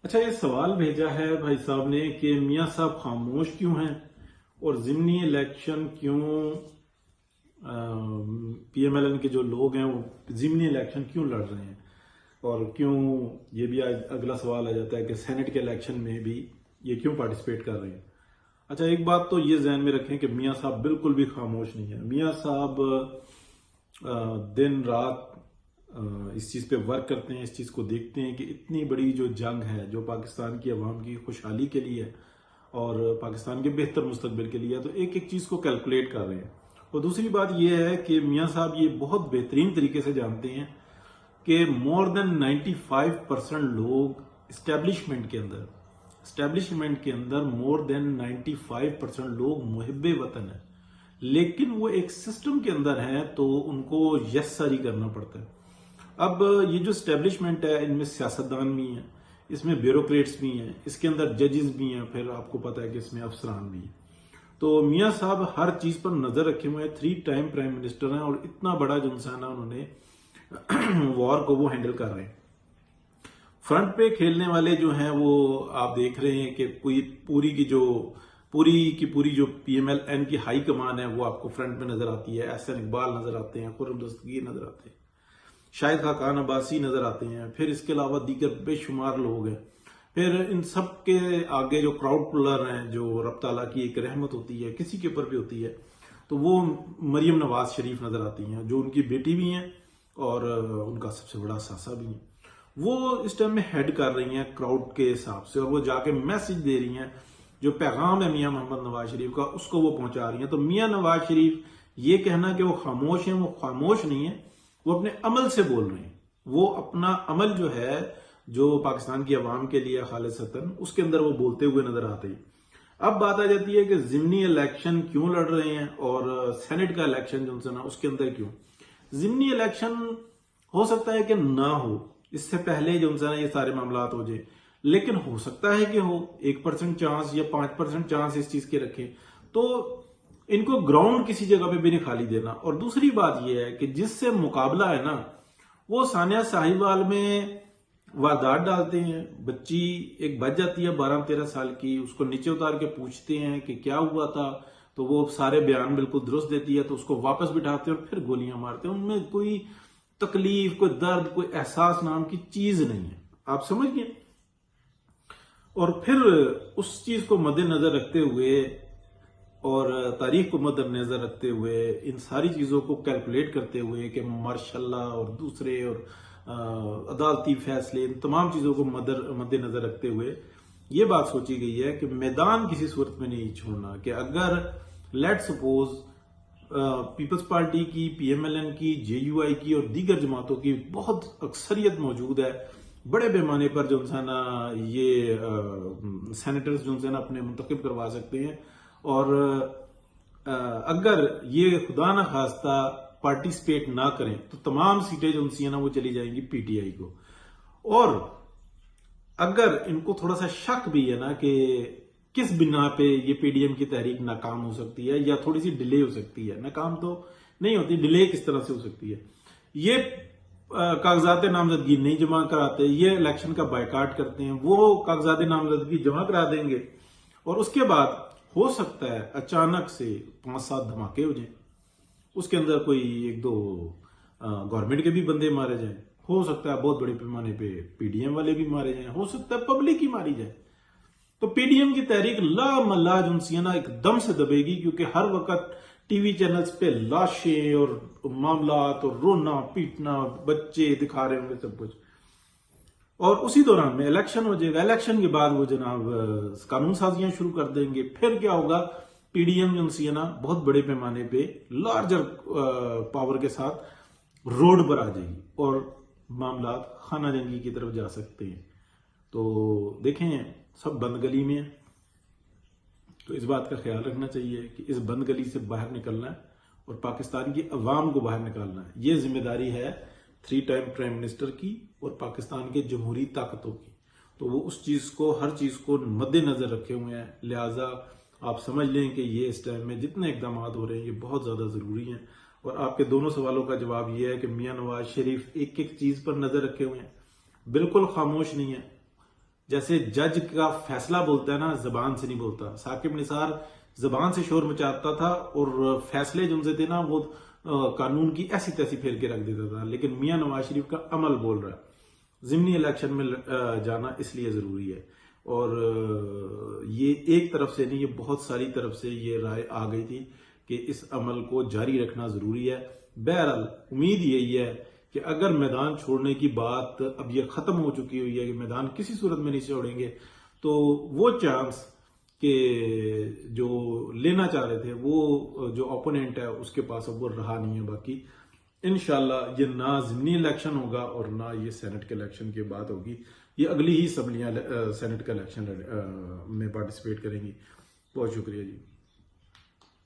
अच्छा, ये सवाल भेजा है भाई साहब ने कि मियाँ साहब खामोश क्यों हैं और जिमनी इलेक्शन क्यों पीएमएलएन के जो लोग हैं वो जिमनी इलेक्शन क्यों लड़ रहे हैं और क्यों ये भी अगला सवाल आ जाता है कि सेनेट के इलेक्शन में भी ये क्यों पार्टिसिपेट कर रहे हैं। अच्छा, एक बात तो ये जहन में रखें कि मियाँ साहब बिल्कुल भी खामोश नहीं है। मियाँ साहब दिन रात इस चीज़ पे वर्क करते हैं, इस चीज़ को देखते हैं कि इतनी बड़ी जो जंग है जो पाकिस्तान की अवाम की खुशहाली के लिए है और पाकिस्तान के बेहतर मुस्तकबिल के लिए है, तो एक एक चीज़ को कैलकुलेट कर रहे हैं। और दूसरी बात यह है कि मियाँ साहब ये बहुत बेहतरीन तरीके से जानते हैं कि मोर देन 95% लोग इस्टेब्लिशमेंट के अंदर मोर देन 95% लोग मुहिब्बे वतन है, लेकिन वो एक सिस्टम के अंदर हैं तो उनको यस सारी करना पड़ता है। अब ये जो स्टैब्लिशमेंट है इनमें सियासतदान भी हैं, इसमें ब्यूरोक्रेट्स भी हैं, इसके अंदर जजेस भी हैं, फिर आपको पता है कि इसमें अफसरान भी हैं। तो मियाँ साहब हर चीज पर नजर रखे हुए हैं, 3 टाइम प्राइम मिनिस्टर हैं और इतना बड़ा जो इंसान है उन्होंने वॉर को वो हैंडल कर रहे हैं। फ्रंट पे खेलने वाले जो हैं वो आप देख रहे हैं कि कोई पूरी की पूरी जो पीएमएलएन की हाई कमान है वो आपको फ्रंट में नजर आती है। एहसन इकबाल नजर आते हैं, खुर्रम दस्तगीर नजर आते हैं, शाहिद खान अब्बासी नजर आते हैं, फिर इसके अलावा दीगर बेशुमार लोग हैं। फिर इन सब के आगे जो क्राउड पुलर हैं, जो रब ताला की एक रहमत होती है किसी के ऊपर भी होती है, तो वो मरियम नवाज शरीफ नजर आती हैं जो उनकी बेटी भी हैं और उनका सबसे बड़ा सासा भी है। वो इस टाइम में हेड कर रही हैं क्राउड के हिसाब से और वो जाके मैसेज दे रही हैं, जो पैगाम है मियां मोहम्मद नवाज शरीफ का उसको वो पहुंचा रही हैं। तो मियां नवाज शरीफ ये कहना कि वो खामोश हैं, वो खामोश नहीं है, वो अपने अमल से बोल रहे हैं। वो अपना अमल जो है जो पाकिस्तान की आवाम के लिए खालिसतन उसके अंदर वो बोलते हुए नजर आते हैं। अब बात आ जाती है कि जिमनी इलेक्शन क्यों लड़ रहे हैं और सेनेट का इलेक्शन जो ना उसके अंदर क्यों। जिमनी इलेक्शन हो सकता है कि ना हो, इससे पहले जो ना ये सारे मामला हो जाए, लेकिन हो सकता है कि हो 1% चांस या 5% चांस इस चीज के रखें, तो इनको ग्राउंड किसी जगह पे भी नहीं खाली देना। और दूसरी बात यह है कि जिससे मुकाबला है ना वो सानिया साहिवाल में वारदात डालते हैं। बच्ची एक बच जाती है 12-13 साल की, उसको नीचे उतार के पूछते हैं कि क्या हुआ था, तो वो सारे बयान बिल्कुल दुरुस्त देती है, तो उसको वापस बिठाते हैं और फिर गोलियां मारते हैं। उनमें कोई तकलीफ, कोई दर्द, कोई एहसास नाम की चीज नहीं है, आप समझ गए। और फिर उस चीज को मद्देनजर रखते हुए और तारीख को मद्देनजर रखते हुए इन सारी चीजों को कैलकुलेट करते हुए कि मार्शल्ला और दूसरे और अदालती फैसले, इन तमाम चीजों को मद्देनजर रखते हुए ये बात सोची गई है कि मैदान किसी सूरत में नहीं छोड़ना। कि अगर लेट सपोज पीपल्स पार्टी की, पीएमएलएन की, जेयूआई की और दीगर जमातों की बहुत अक्सरियत मौजूद है, बड़े पैमाने पर जो है ना ये सेनेटर्स जो है ना अपने मुंतखब करवा सकते हैं, और अगर ये खुदा न खास्ता पार्टिसिपेट ना करें तो तमाम सीटें जो है ना वो चली जाएंगी पीटीआई को। और अगर इनको थोड़ा सा शक भी है ना कि किस बिना पे ये पीडीएम की तहरीक नाकाम हो सकती है या थोड़ी सी डिले हो सकती है, नाकाम तो नहीं होती, डिले किस तरह से हो सकती है, ये कागजात नामजदगी नहीं जमा कराते, ये इलेक्शन का बायकाट करते हैं, वो कागजात नामजदगी जमा करा देंगे और उसके बाद हो सकता है अचानक से 5-7 धमाके हो जाएं, उसके अंदर कोई 1-2 गवर्नमेंट के भी बंदे मारे जाएं, हो सकता है बहुत बड़े पैमाने पे पीडीएम वाले भी मारे जाएं, हो सकता है पब्लिक ही मारी जाए। तो पीडीएम की तहरीक लामल्ला जो ना एकदम से दबेगी, क्योंकि हर वक्त टीवी चैनल्स पे लाशें और मामलात और रोना पीटना, बच्चे दिखा रहे होंगे सब कुछ, और उसी दौरान में इलेक्शन हो जाएगा। इलेक्शन के बाद वो जनाब कानून साजियां शुरू कर देंगे। फिर क्या होगा, पीडीएम जो ना बहुत बड़े पैमाने पे लार्जर पावर के साथ रोड पर आ जाएगी और मामला खाना जंगी की तरफ जा सकते हैं। तो देखें, सब बंद गली में है, तो इस बात का ख्याल रखना चाहिए कि इस बंद गली से बाहर निकलना है और पाकिस्तान की अवाम को बाहर निकालना है। ये जिम्मेदारी है 3 टाइम प्राइम मिनिस्टर की और पाकिस्तान के जमहूरी ताकतों की। तो वो उस चीज को, हर चीज को मद्देनजर रखे हुए हैं। लिहाजा आप समझ लें कि ये इस टाइम में जितने इकदाम हो रहे हैं ये बहुत ज्यादा जरूरी हैं। और आपके दोनों सवालों का जवाब ये है कि मियां नवाज शरीफ एक एक चीज पर नजर रखे हुए हैं, बिल्कुल खामोश नहीं है। जैसे जज का फैसला बोलता है ना, जबान से नहीं बोलता। साकिब निसार जबान से शोर मचाता था और फैसले जो उनसे थे ना वो कानून की ऐसी तैसी फेर के रख देता था, लेकिन मियां नवाज शरीफ का अमल बोल रहा है। ज़िमनी इलेक्शन में जाना इसलिए जरूरी है, और ये एक तरफ से नहीं, ये बहुत सारी तरफ से ये राय आ गई थी कि इस अमल को जारी रखना जरूरी है। बहरहाल उम्मीद यही है कि अगर मैदान छोड़ने की बात अब ये खत्म हो चुकी हुई है कि मैदान किसी सूरत में नहीं छोड़ेंगे, तो वो चांस कि जो लेना चाह रहे थे वो जो ओपोनेंट है उसके पास अब वो रहा नहीं है। बाकी इंशाल्लाह ये ना ज़िमनी इलेक्शन होगा और ना ये सेनेट के इलेक्शन की बात होगी, ये अगली ही असम्बलियां सेनेट का इलेक्शन में पार्टिसिपेट करेंगी। बहुत शुक्रिया जी।